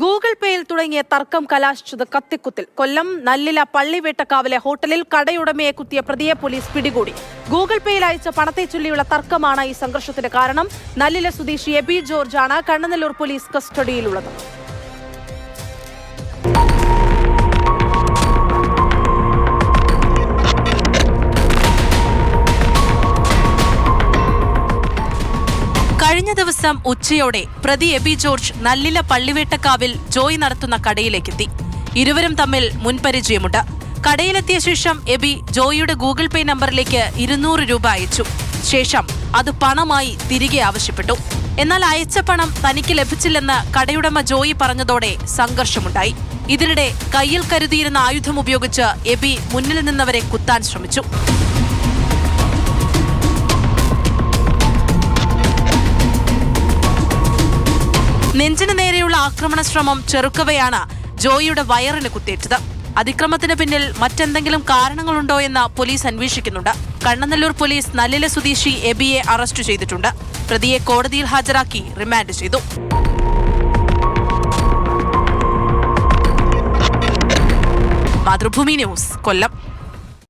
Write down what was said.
Google പേയിൽ തുടങ്ങിയ തർക്കം കലാശിച്ചത് കത്തിക്കുത്തിൽ. കൊല്ലം നല്ലില പള്ളിവേട്ടക്കാവിലെ ഹോട്ടലിൽ കടയുടമയെ കുത്തിയ പ്രതിയെ പോലീസ് പിടികൂടി. ഗൂഗിൾ പേയിൽ അയച്ച പണത്തെ ചൊല്ലിയുള്ള തർക്കമാണ് ഈ സംഘർഷത്തിന് കാരണം. നല്ലില സ്വദേശി എബി ജോർജാണ് കണ്ണനല്ലൂർ പോലീസ് കസ്റ്റഡിയിലുള്ളത്. കഴിഞ്ഞ ദിവസം ഉച്ചയോടെ പ്രതി എബി ജോർജ് നല്ലില പള്ളിവേട്ടക്കാവിൽ ജോയ് നടത്തുന്ന കടയിലേക്കെത്തി. ഇരുവരും തമ്മിൽ മുൻപരിചയമുണ്ട്. കടയിലെത്തിയ ശേഷം എബി ജോയിയുടെ ഗൂഗിൾ പേ നമ്പറിലേക്ക് 200 രൂപ അയച്ചു. ശേഷം അത് പണമായി തിരികെ ആവശ്യപ്പെട്ടു. എന്നാൽ അയച്ച പണം തനിക്ക് ലഭിച്ചില്ലെന്ന് കടയുടമ ജോയി പറഞ്ഞതോടെ സംഘർഷമുണ്ടായി. ഇതിനിടെ കയ്യിൽ കരുതിയിരുന്ന ആയുധം ഉപയോഗിച്ച് എബി മുന്നിൽ നിന്നവരെ കുത്താൻ ശ്രമിച്ചു. നെഞ്ചിന് നേരെയുള്ള ആക്രമണ ശ്രമം ചെറുക്കവെയാണ് ജോയിയുടെ വയറിന് കുത്തേറ്റത്. അതിക്രമത്തിന് പിന്നിൽ മറ്റെന്തെങ്കിലും കാരണങ്ങളുണ്ടോ എന്ന് പോലീസ് അന്വേഷിക്കുന്നുണ്ട്. കണ്ണനല്ലൂർ പോലീസ് നല്ലില സ്വദേശി എബിയെ അറസ്റ്റ് ചെയ്തിട്ടുണ്ട്. പ്രതിയെ കോടതിയിൽ ഹാജരാക്കി റിമാൻഡ് ചെയ്തു. മാതൃഭൂമി ന്യൂസ്, കൊല്ലം.